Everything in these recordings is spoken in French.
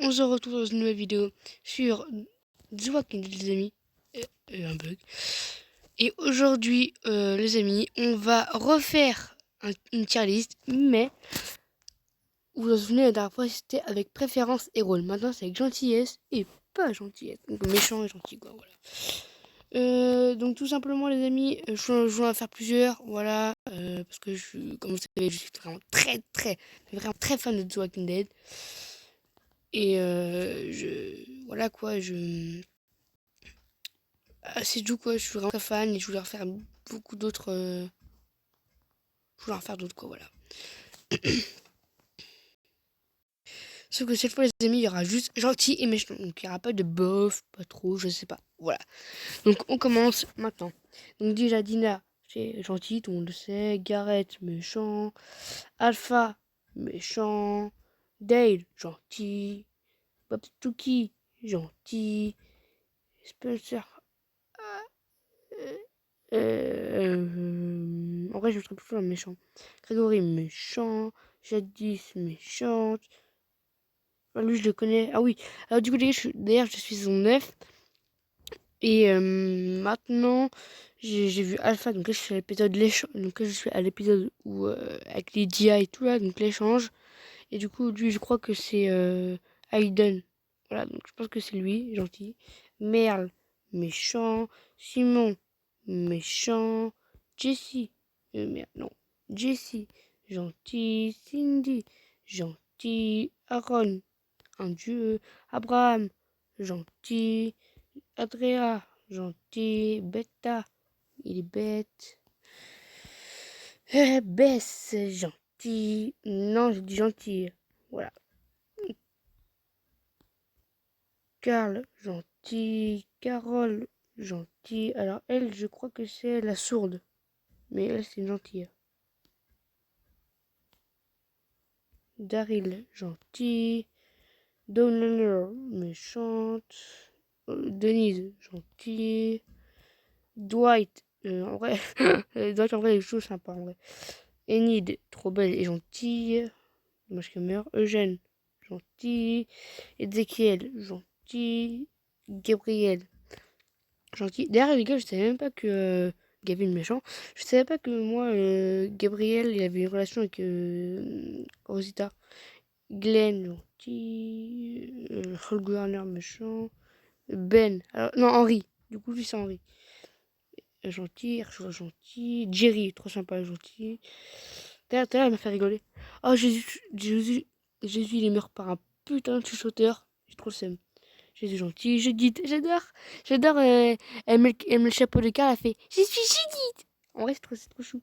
On se retrouve dans une nouvelle vidéo sur The Walking Dead, les amis. Un bug. Et aujourd'hui, les amis, on va refaire une tier list, mais vous vous en souvenez, la dernière fois, c'était avec préférence et rôle. Maintenant, c'est avec gentillesse et pas gentillesse. Donc méchant et gentil, quoi, voilà. Donc tout simplement, les amis, je vais en faire plusieurs, voilà, parce que comme vous savez, je suis vraiment très fan de The Walking Dead. Et voilà quoi, c'est tout quoi, je suis vraiment très fan et je voulais en faire beaucoup d'autres, je voulais en faire d'autres quoi, voilà. Sauf que cette fois les amis, il y aura juste gentil et méchant, donc il n'y aura pas de bof, pas trop, je sais pas, voilà. Donc on commence maintenant. Donc déjà Dina, c'est gentil, tout le monde le sait, Gareth, méchant, Alpha, méchant, Dale, gentil, Bob Stooky, gentil, Spencer, en vrai, je le trouve plutôt un méchant. Grégory, méchant. Jadis, méchante. Ah, lui, je le connais. Ah oui. Alors, du coup, les gars, je suis son 9. Et maintenant, j'ai vu Alpha. Donc là, je suis à l'épisode l'échange. Donc là, je suis à l'épisode où, avec Lydia et tout là. Donc l'échange. Et du coup, lui, je crois que c'est Hayden. Voilà, donc je pense que c'est lui, gentil. Merle, méchant. Simon, méchant. Jessie, merde, non. Jessie, gentil. Cindy, gentil. Aaron, un dieu. Abraham, gentil. Andrea, gentil. Beta, il est bête. Bess, gentil. Non, j'ai dit gentil. Voilà. Carl, gentil. Carole, gentil. Alors elle, je crois que c'est la sourde. Mais elle, c'est une gentille. Daryl, gentil. Donnell, méchante. Denise, gentil. Dwight, en vrai, Dwight, en vrai, il est toujours sympa, en vrai. Enid, trop belle et gentille. Dommage qu'elle meurt. Eugène, gentil. Ezekiel, gentil. Gabriel, gentil. D'ailleurs, les gars, je savais même pas que Gavin méchant. Je savais pas que moi, Gabriel, il avait une relation avec Rosita. Glenn, gentil. Hall Gardner, méchant. Ben, alors, non, Henry. Du coup, lui, c'est Henry. Gentil, Herschel, gentil. Jerry, trop sympa, gentil. D'ailleurs, elle m'a fait rigoler. Oh, Jésus, il est mort par un putain de chuchoteur. J'ai trop le seum. Jésus gentil, Judith, j'adore, elle met le chapeau de Carl, elle fait je suis Judith. En vrai, c'est trop chou.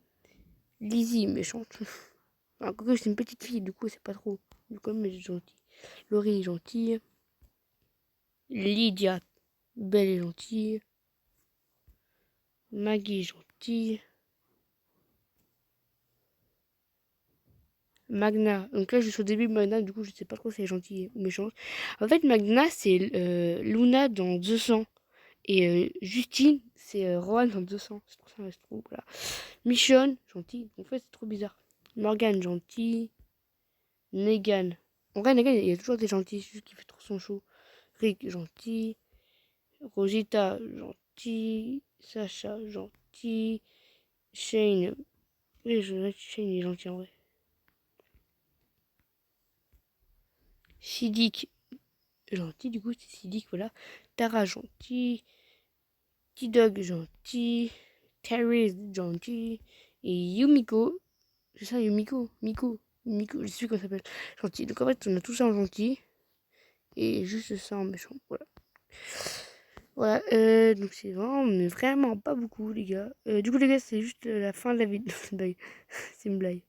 Lizzie, méchante. Alors, Coco, c'est une petite fille, du coup, c'est pas trop. Du coup, mais gentil. Laurie, gentille. Lydia, belle et gentille. Maggie, gentille. Magna, donc là je suis au début de Magna, du coup je sais pas trop si elle est gentille ou méchante. En fait, Magna c'est Luna dans 200 et Justine c'est Rohan dans 200. C'est pour ça, je trouve. Voilà. Michonne, gentil. En fait, c'est trop bizarre. Morgan, gentil. Negan. En vrai, Negan, il y a toujours des gentils, c'est juste qu'il fait trop son show. Rick, gentil. Rosita, gentil. Sacha, gentil. Shane. Oui, Shane il est gentil en vrai. Siddiq, gentil, du coup, c'est Siddiq, voilà. Tara, gentil. T-Dog, gentil. Terry, gentil. Et Yumiko, c'est ça, Yumiko, Miko, je sais plus comment ça s'appelle. Gentil. Donc en fait, on a tout ça en gentil. Et juste ça en méchant. Voilà. Voilà. Donc c'est vraiment, mais vraiment pas beaucoup, les gars. Du coup, les gars, c'est juste la fin de la vidéo. C'est une blague. C'est une blague.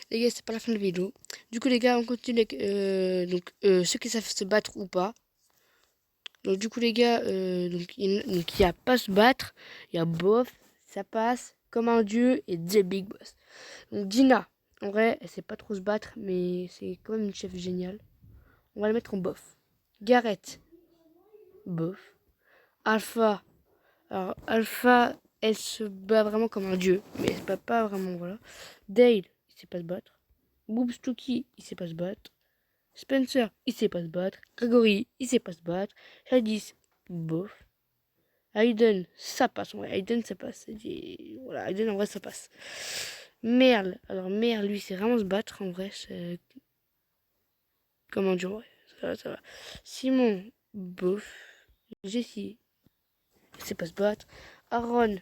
Les gars, c'est pas la fin de la vidéo. Du coup, les gars, on continue avec ceux qui savent se battre ou pas. Donc du coup, les gars, donc, il y a pas se battre. Il y a bof, ça passe, comme un dieu et The Big Boss. Donc Dina, en vrai, elle sait pas trop se battre, mais c'est quand même une chef géniale. On va la mettre en bof. Gareth, bof. Alpha, alors Alpha, elle se bat vraiment comme un dieu, mais elle se bat pas vraiment, voilà. Dale, il sait pas se battre. Boobstooky, il sait pas se battre. Spencer, il sait pas se battre. Gregory, il sait pas se battre. Jadis, bof. Hayden, ça passe. Ouais, Hayden, ça passe. Voilà, Hayden, en vrai, ça passe. Merle. Alors, Merle, lui, c'est vraiment se battre, en vrai. C'est... Comment dire, ouais. Ça va. Simon, bof. Jessie, il sait pas se battre. Aaron,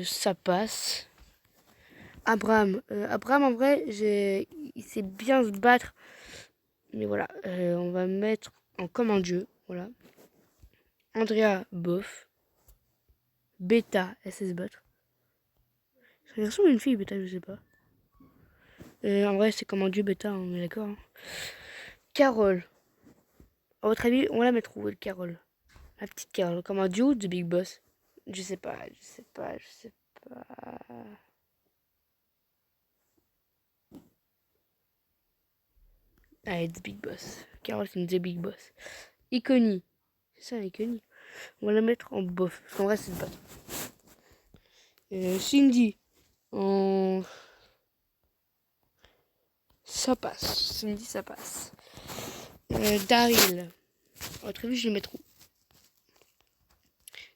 ça passe. Abraham, en vrai, il sait bien se battre. Mais voilà, on va mettre en comme un dieu. Voilà. Andrea, bof. Beta, elle sait se battre. C'est un garçon ou une fille, Beta, je sais pas. En vrai, c'est comme un dieu, Beta, on est d'accord. Hein. Carole. À votre avis, on va la mettre où, Carole? La petite Carole, comme un dieu ou The Big Boss? Je sais pas. Allez, The Big Boss. Carole, c'est une The Big Boss. Iconi. C'est ça, Iconi. On va la mettre en bof. Parce qu'en vrai, c'est pas. Cindy. En... Ça passe. Cindy, ça passe. Daryl. À votre avis, je le mettrai où?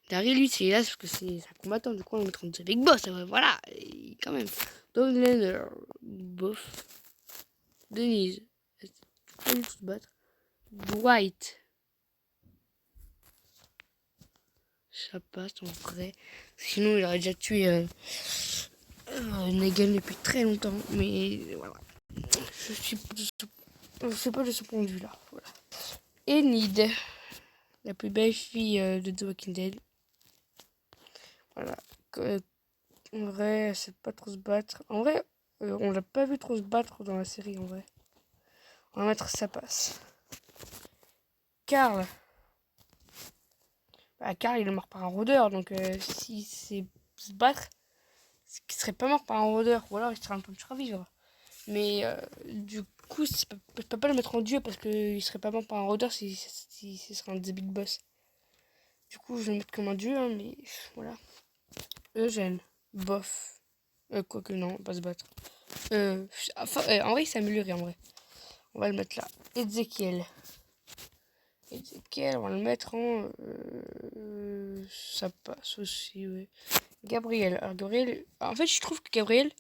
Daryl, lui, c'est là parce que c'est un combattant. Du coup, on va le mettre en The Big Boss. Voilà, et quand même. Doug Lenner. Bof. Denise. Pas du tout se battre. Dwight. Ça passe en vrai. Sinon, il aurait déjà tué Negan depuis très longtemps. Mais voilà. Je sais pas de ce point de vue-là. Voilà. Enid. La plus belle fille de The Walking Dead. Voilà. En vrai, elle sait pas trop se battre. En vrai, on l'a pas vu trop se battre dans la série, en vrai. On va mettre ça passe. Carl. Bah, Carl, il est mort par un rôdeur. Donc, si c'est se battre, c'est qu'il serait pas mort par un rôdeur. Ou alors, il serait un peu de survivre. Mais du coup, je peux pas le mettre en dieu parce qu'il serait pas mort par un rôdeur si ce serait un des big boss. Du coup, je vais le mettre comme un dieu, hein, mais voilà. Eugène. Bof. Quoique non, pas se battre. En vrai, il s'est amélioré en vrai. On va le mettre là. Ezekiel. Ezekiel, on va le mettre en... ça passe aussi, ouais. Gabriel. Alors, Gabriel... En fait, je trouve que Gabriel,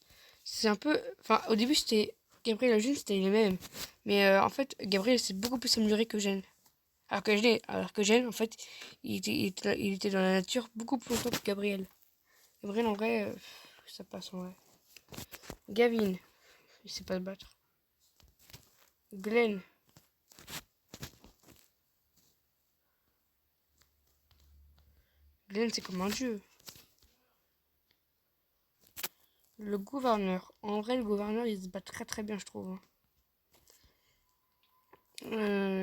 c'est un peu... Enfin, au début, c'était... Gabriel et Eugène, c'était les mêmes. Mais en fait, Gabriel s'est beaucoup plus amélioré que Eugène. Alors que Eugène, en fait, il était dans la nature beaucoup plus longtemps que Gabriel. Gabriel, en vrai, ça passe en vrai. Gavin, il sait pas se battre. Glenn. Glenn, c'est comme un dieu. Le gouverneur. En vrai, le gouverneur, il se bat très très bien, je trouve. Hein.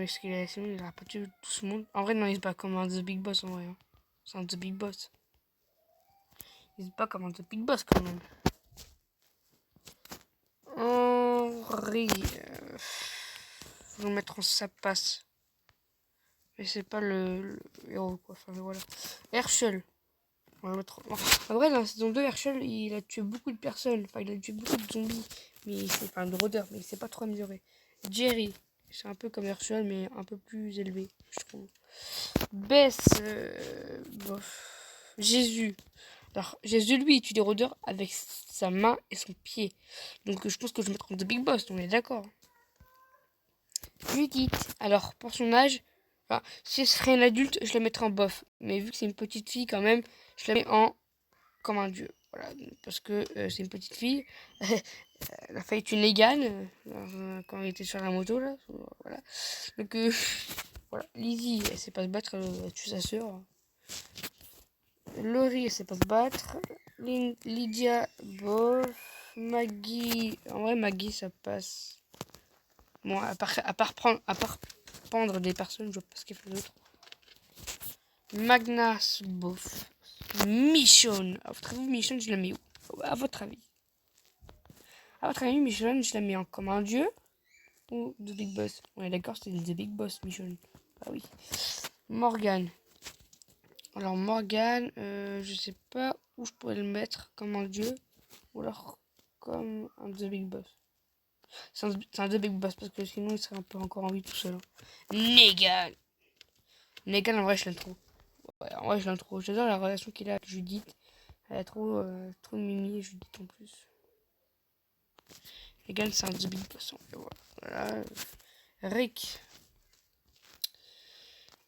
Est-ce qu'il a... Sinon, il a pas tué tout ce monde. En vrai, non, il se bat comme un The Big Boss, en vrai. Hein. C'est un The Big Boss. Il se bat comme un The Big Boss, quand même. Henri. Faut le mettre en ça passe. Mais c'est pas le héros, quoi. Enfin, voilà. Herschel. On va le mettre... En vrai, dans la saison 2, Herschel, il a tué beaucoup de personnes. Enfin, il a tué beaucoup de zombies. Mais c'est... Enfin, de rôdeurs, mais il s'est pas trop amélioré. Jerry. C'est un peu comme Herschel, mais un peu plus élevé, je trouve. Bess. Bof. Jésus. Alors, Jésus, lui, il tue des rôdeurs avec sa main et son pied. Donc, je pense que je vais mettre en The Big Boss, on est d'accord. Judith. Alors, pour son âge, enfin, si ce serait une adulte, je la mettrais en bof. Mais vu que c'est une petite fille, quand même, je la mets en comme un dieu. Voilà, parce que c'est une petite fille. Elle a failli tuer Negan quand il était sur la moto, là. Voilà. Donc, voilà. Lizzie, elle sait pas se battre, elle tue sa soeur. Laurie, elle sait pas se battre. Lydia, bof. Maggie, en vrai, Maggie, ça passe. Bon, à part pendre des personnes, je vois pas ce qu'elle fait d'autre. Magnus, bof. Michonne. À votre avis, Michonne, je la mets où? À votre avis. À votre avis, Michonne, je la mets en comme un dieu ou The Big Boss? On est d'accord, c'est The Big Boss, Michonne. Ah oui. Morgan. Alors, Morgan, je sais pas où je pourrais le mettre comme un dieu ou alors comme un The Big Boss. C'est un deux big boss parce que sinon il serait un peu encore en vie tout seul. Hein. Negan. Negan, en vrai, je l'aime trop. Ouais, en vrai, je l'aime trop. J'adore la relation qu'il a avec Judith. Elle est trop mimi, Judith en plus. Negan, c'est un deux big boss. Voilà. Rick.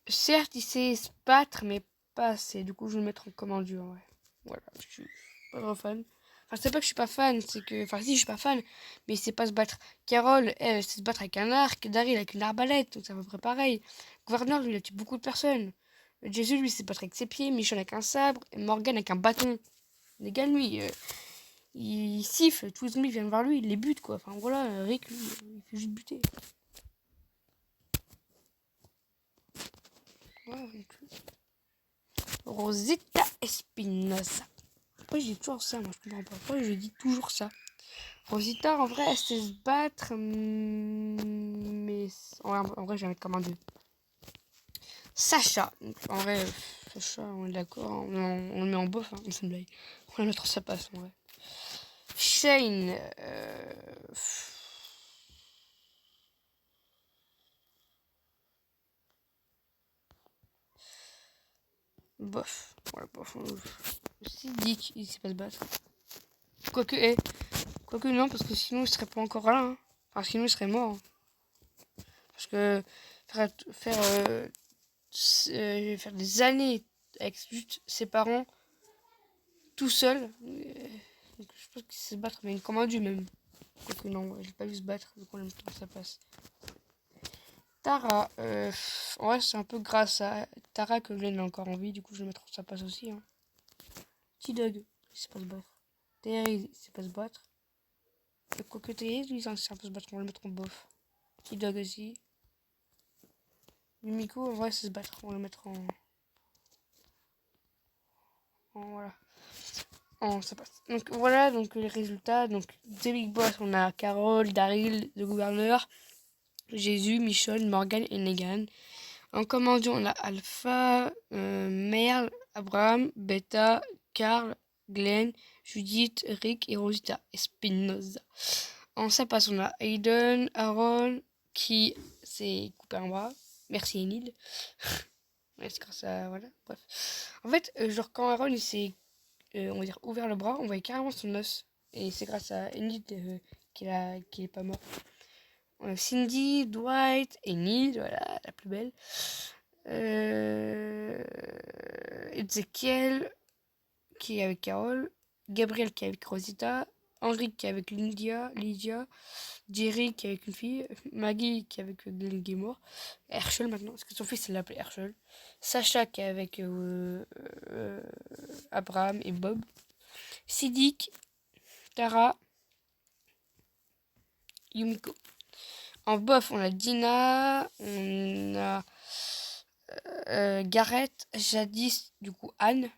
Certes, il sait se battre, mais pas assez. Du coup, je vais le mettre en commande dur, ouais. Voilà, je suis pas trop fan. Enfin, c'est pas que je suis pas fan, c'est que... Enfin, si, je suis pas fan, mais il sait pas se battre. Carole, elle sait se battre avec un arc. Daryl avec une arbalète, donc c'est à peu près pareil. Gouverneur, lui, il a tué beaucoup de personnes. Jésus, lui, sait se battre avec ses pieds. Michonne avec un sabre. Et Morgan avec un bâton. Les gars, lui, il siffle. Tous les zombies viennent vers lui, il les bute, quoi. Enfin, voilà, Rick, lui, il fait juste buter. Voilà, donc... Rosita Espinosa. Pourquoi je dis toujours ça, moi je comprends pas. Pourquoi je dis toujours ça. Rosita, en vrai, elle sait se battre, mais en vrai, je vais mettre comme un 2. Sacha. Donc, en vrai, Sacha, on est d'accord. On le met en bof, hein, c'est une blague. On va le mettre en ça passe, en vrai. Shane. Bof. Voilà, bof. Dick, il sait pas se battre. Quoique non, parce que sinon il serait pas encore là. Hein. Enfin, sinon il serait mort. Hein. Parce que faire des années avec juste ses parents, tout seul. Donc, je pense qu'il sait se battre, mais comme un dieu même. Quoique non, je l'ai pas vu se battre, donc en même temps ça passe. Tara, en vrai c'est un peu grâce à Tara que Glenn a encore en vie, du coup je vais mettre ça passe aussi. Hein. T-Dog, il sait pas se battre. Terry, il sait pas se battre. Quoique Terry, lui, il sait un peu se battre, on va le mettre en bof. T-Dog aussi. Yumiko, en vrai, c'est se battre, on va le mettre voilà. Ça passe. Donc voilà, donc les résultats. Donc des Big Boss, on a Carole, Daryl, le gouverneur, Jésus, Michonne, Morgan et Negan. En commandant, on a Alpha, Merle, Abraham, Beta, Carl, Glenn, Judith, Rick et Rosita Espinosa. En ça passe, on a Aiden, Aaron, qui s'est coupé un bras. Merci Enid. Ouais, c'est grâce à... Voilà, bref. En fait, genre quand Aaron il s'est, on va dire, ouvert le bras, on voyait carrément son os. Et c'est grâce à Enid qu'il est pas mort. On a Cindy, Dwight et Neil, voilà, la plus belle. Ezekiel qui est avec Carole, Gabriel qui est avec Rosita, Henri qui est avec Lydia, Jerry qui est avec une fille, Maggie qui est avec Glenn Gilmore, Herschel maintenant, parce que son fils l'appelait Herschel, Sacha qui est avec Abraham et Bob, Siddiq, Tara, Yumiko. En bof, on a Dina, on a Gareth, Jadis, du coup Anne,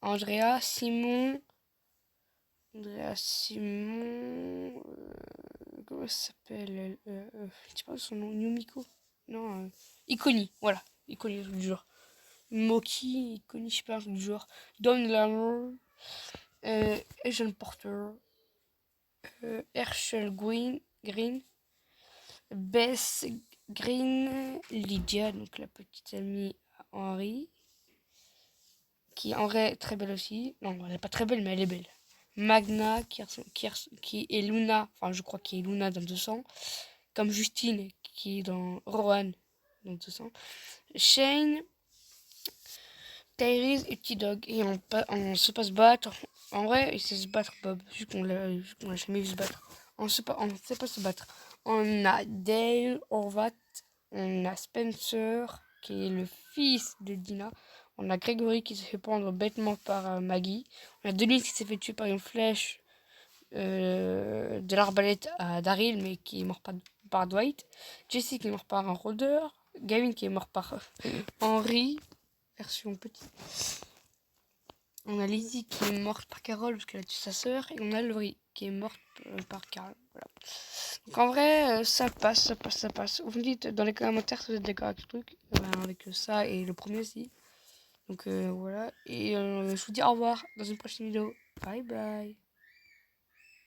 Andrea, Simon, comment ça s'appelle tu parles de son nom, Yumiko? Non, Iconi, voilà, Iconi, un truc du genre. Moki, Iconi, je sais pas, un truc du genre. Don Lamour, Asian Porter, Herschel Green, Bess Green, Lydia, donc la petite amie à Henri, qui est en vrai très belle aussi. Non, elle n'est pas très belle, mais elle est belle. Magna, qui est Luna, enfin je crois qu'il est Luna dans 200, comme Justine, qui est dans Rohan dans 200. Shane, Tyrese et T-Dog. Et on sait pas se battre. En vrai, il sait se battre, Bob, vu qu'on l'a jamais vu se battre. On sait pas se battre. On a Dale, Horvat, on a Spencer, qui est le fils de Dina. On a Gregory qui s'est fait prendre bêtement par Maggie. On a Denise qui s'est fait tuer par une flèche de l'arbalète à Daryl, mais qui est mort par Dwight. Jesse qui est mort par un rôdeur. Gavin qui est mort par Henry, version petit. On a Lizzie qui est morte par Carole parce qu'elle a tué sa sœur. Et on a Laurie qui est morte par Carole. Voilà. Donc en vrai, ça passe. Vous me dites dans les commentaires si vous êtes d'accord avec ce truc. Avec ça et le premier aussi. Donc voilà. Et je vous dis au revoir dans une prochaine vidéo. Bye bye.